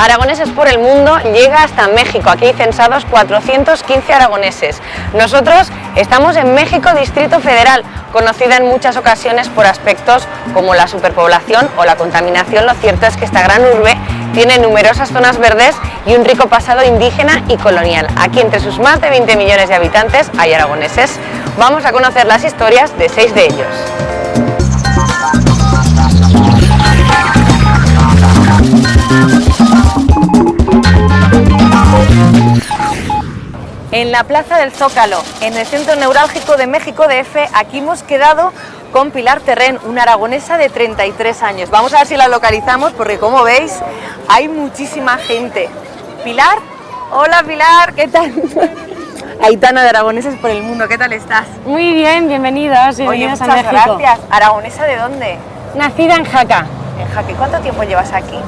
Aragoneses por el Mundo llega hasta México. Aquí hay censados 415 aragoneses. Nosotros estamos en México, Distrito Federal, conocida en muchas ocasiones por aspectos como la superpoblación o la contaminación. Lo cierto es que esta gran urbe tiene numerosas zonas verdes y un rico pasado indígena y colonial. Aquí, entre sus más de 20 millones de habitantes, hay aragoneses. Vamos a conocer las historias de 6 de ellos. En la Plaza del Zócalo, en el centro neurálgico de México DF, aquí hemos quedado con Pilar Terrén, una aragonesa de 33 años. Vamos a ver si la localizamos porque, como veis, hay muchísima gente. Pilar, hola Pilar, ¿qué tal? Aitana de Aragoneses por el Mundo, ¿qué tal estás? Muy bien, bienvenidos a México. Gracias. ¿Aragonesa de dónde? Nacida en Jaca. En Jaca. ¿Cuánto tiempo llevas aquí?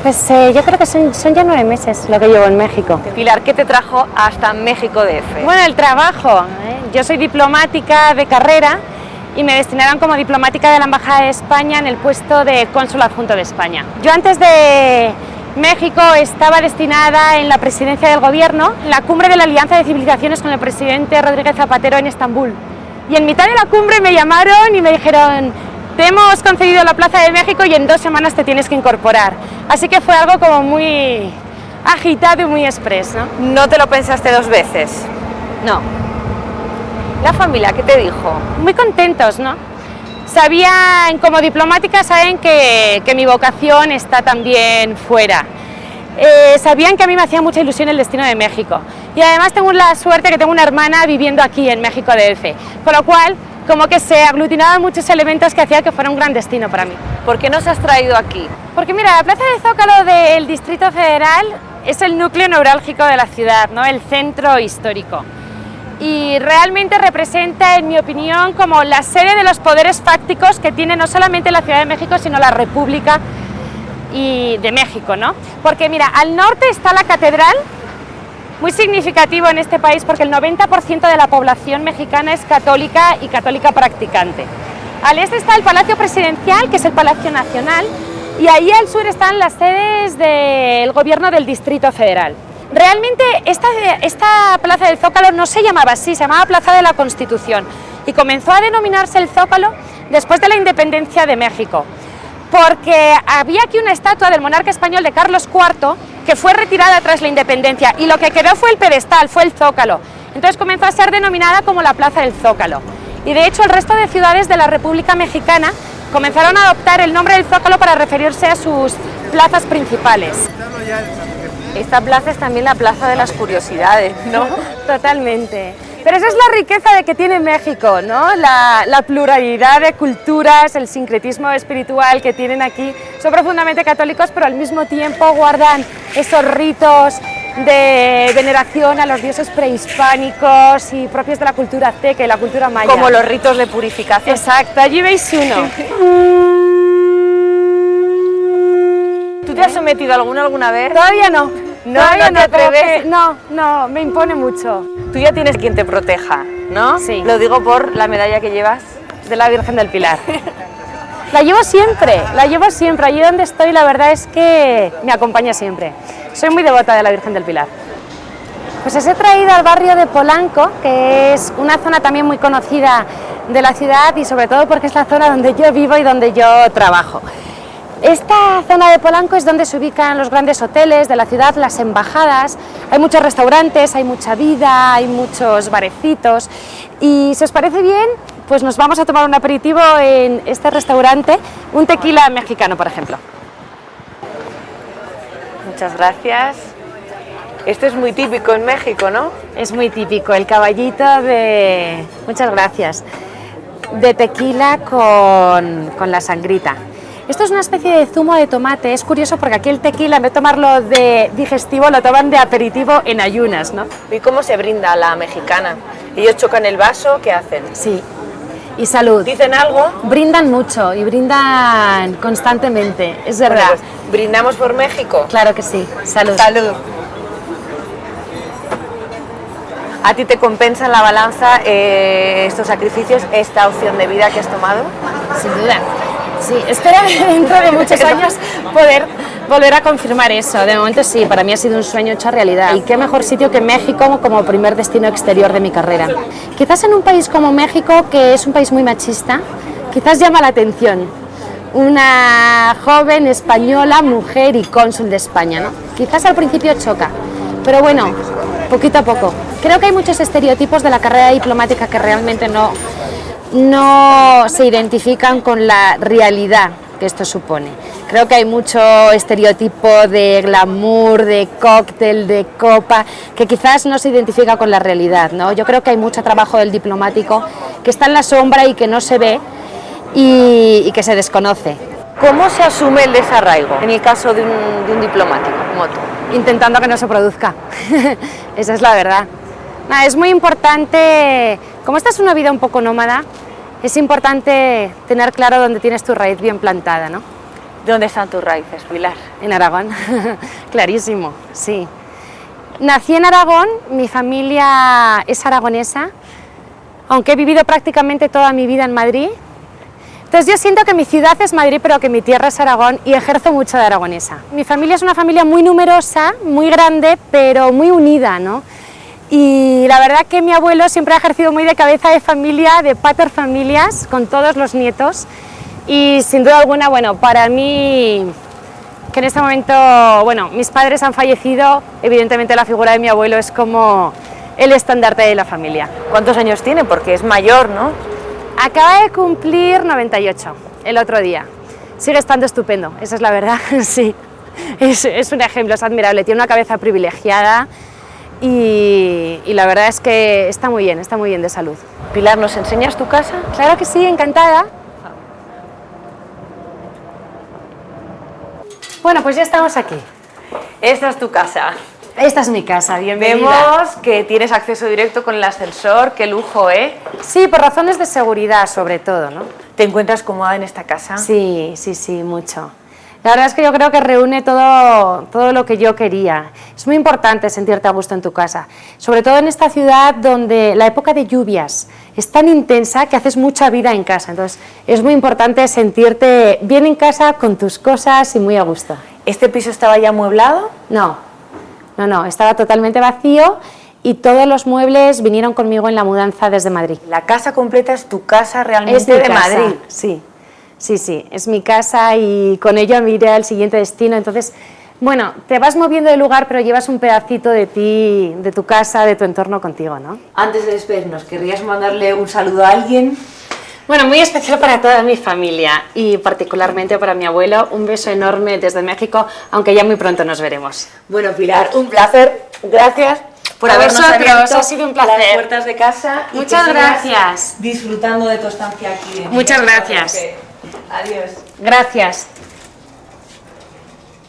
Pues yo creo que son ya 9 meses lo que llevo en México. Pilar, ¿qué te trajo hasta México DF? Bueno, el trabajo. Yo soy diplomática de carrera y me destinaron como diplomática de la Embajada de España en el puesto de cónsul adjunto de España. Yo antes de México estaba destinada en la presidencia del gobierno, en la cumbre de la Alianza de Civilizaciones con el presidente Rodríguez Zapatero en Estambul. Y en mitad de la cumbre me llamaron y me dijeron: te hemos concedido la Plaza de México y en 2 semanas te tienes que incorporar. Así que fue algo como muy agitado y muy express, ¿no? ¿No te lo pensaste 2 veces? No. ¿La familia qué te dijo? Muy contentos, ¿no? Sabían, como diplomática, saben que mi vocación está también fuera. Sabían que a mí me hacía mucha ilusión el destino de México. Y además tengo la suerte que tengo una hermana viviendo aquí en México DF. Con lo cual, como que se aglutinaban muchos elementos que hacían que fuera un gran destino para mí. ¿Por qué nos has traído aquí? Porque mira, la Plaza del Zócalo del Distrito Federal es el núcleo neurálgico de la ciudad, ¿no? El centro histórico. Y realmente representa, en mi opinión, como la sede de los poderes fácticos que tiene no solamente la Ciudad de México, sino la República de México, ¿no? Porque mira, al norte está la catedral, muy significativo en este país porque el 90% de la población mexicana es católica y católica practicante. Al este está el Palacio Presidencial, que es el Palacio Nacional, y ahí al sur están las sedes del gobierno del Distrito Federal. Realmente esta Plaza del Zócalo no se llamaba así, se llamaba Plaza de la Constitución y comenzó a denominarse el Zócalo después de la independencia de México, porque había aquí una estatua del monarca español de Carlos IV que fue retirada tras la independencia y lo que quedó fue el pedestal, fue el Zócalo. Entonces comenzó a ser denominada como la Plaza del Zócalo. Y de hecho el resto de ciudades de la República Mexicana comenzaron a adoptar el nombre del Zócalo para referirse a sus plazas principales. Esta plaza es también la plaza de las curiosidades, ¿no? Totalmente. Pero esa es la riqueza de que tiene México, ¿no? La pluralidad de culturas, el sincretismo espiritual que tienen aquí. Son profundamente católicos, pero al mismo tiempo guardan esos ritos de veneración a los dioses prehispánicos y propios de la cultura azteca y la cultura maya. Como los ritos de purificación. Exacto, allí veis uno. ¿Tú te has sometido a alguna vez? Todavía no. No te atreves. No, me impone mucho. Tú ya tienes quien te proteja, ¿no? Sí. Lo digo por la medalla que llevas. De la Virgen del Pilar. La llevo siempre. Allí donde estoy, la verdad es que me acompaña siempre. Soy muy devota de la Virgen del Pilar. Pues os he traído al barrio de Polanco, que es una zona también muy conocida de la ciudad y sobre todo porque es la zona donde yo vivo y donde yo trabajo. Esta zona de Polanco es donde se ubican los grandes hoteles de la ciudad, las embajadas, hay muchos restaurantes, hay mucha vida, hay muchos barecitos y si os parece bien, pues nos vamos a tomar un aperitivo en este restaurante, un tequila mexicano, por ejemplo. Muchas gracias. Esto es muy típico en México, ¿no? Es muy típico, el caballito de... Muchas gracias. De tequila con la sangrita. Esto es una especie de zumo de tomate, es curioso porque aquí el tequila, en vez de tomarlo de digestivo, lo toman de aperitivo en ayunas, ¿no? ¿Y cómo se brinda la mexicana? ¿Ellos chocan el vaso? ¿Qué hacen? Sí, y salud. ¿Dicen algo? Brindan mucho y brindan constantemente, es verdad. Bueno, pues, ¿brindamos por México? Claro que sí, salud. Salud. ¿A ti te compensa en la balanza estos sacrificios, esta opción de vida que has tomado? Sin duda. Sí, espero dentro de muchos años poder volver a confirmar eso. De momento sí, para mí ha sido un sueño hecho realidad. Y qué mejor sitio que México como primer destino exterior de mi carrera. Quizás en un país como México, que es un país muy machista, quizás llama la atención una joven española, mujer y cónsul de España, ¿no? Quizás al principio choca, pero bueno, poquito a poco. Creo que hay muchos estereotipos de la carrera diplomática que realmente no se identifican con la realidad que esto supone. Creo que hay mucho estereotipo de glamour, de cóctel, de copa, que quizás no se identifica con la realidad, ¿no? Yo creo que hay mucho trabajo del diplomático que está en la sombra y que no se ve y que se desconoce. ¿Cómo se asume el desarraigo en el caso de un diplomático como tú? Intentando que no se produzca. Esa es la verdad. Nada, es muy importante, como esta es una vida un poco nómada, es importante tener claro dónde tienes tu raíz bien plantada, ¿no? ¿Dónde están tus raíces, Pilar? En Aragón, clarísimo, sí. Nací en Aragón, mi familia es aragonesa, aunque he vivido prácticamente toda mi vida en Madrid. Entonces yo siento que mi ciudad es Madrid, pero que mi tierra es Aragón y ejerzo mucho de aragonesa. Mi familia es una familia muy numerosa, muy grande, pero muy unida, ¿no? Y la verdad que mi abuelo siempre ha ejercido muy de cabeza de familia, de paterfamilias, con todos los nietos. Y sin duda alguna, bueno, para mí, que en este momento, bueno, mis padres han fallecido, evidentemente la figura de mi abuelo es como el estandarte de la familia. ¿Cuántos años tiene? Porque es mayor, ¿no? Acaba de cumplir 98 el otro día. Sigue estando estupendo, esa es la verdad, sí. Es un ejemplo, es admirable, tiene una cabeza privilegiada y la verdad es que está muy bien de salud. Pilar, ¿nos enseñas tu casa? Claro que sí, encantada. Bueno, pues ya estamos aquí. Esta es tu casa. Esta es mi casa, bienvenida. Vemos que tienes acceso directo con el ascensor, qué lujo, ¿eh? Sí, por razones de seguridad sobre todo, ¿no? ¿Te encuentras cómoda en esta casa? Sí, mucho. La verdad es que yo creo que reúne todo lo que yo quería. Es muy importante sentirte a gusto en tu casa, sobre todo en esta ciudad donde la época de lluvias es tan intensa que haces mucha vida en casa. Entonces es muy importante sentirte bien en casa con tus cosas y muy a gusto. ¿Este piso estaba ya amueblado? No, estaba totalmente vacío y todos los muebles vinieron conmigo en la mudanza desde Madrid. ¿La casa completa es tu casa realmente Es mi de casa, Madrid? Sí, es mi casa y con ella me iré al siguiente destino. Entonces, bueno, te vas moviendo de lugar, pero llevas un pedacito de ti, de tu casa, de tu entorno contigo, ¿no? Antes de despedirnos, ¿querrías mandarle un saludo a alguien? Bueno, muy especial para toda mi familia y particularmente para mi abuelo. Un beso enorme desde México, aunque ya muy pronto nos veremos. Bueno, Pilar, un placer. Gracias por habernos abierto ha sido un placer. las puertas de casa. Y muchas que sigas gracias. disfrutando de tu estancia aquí. Muchas gracias. Adiós. Gracias.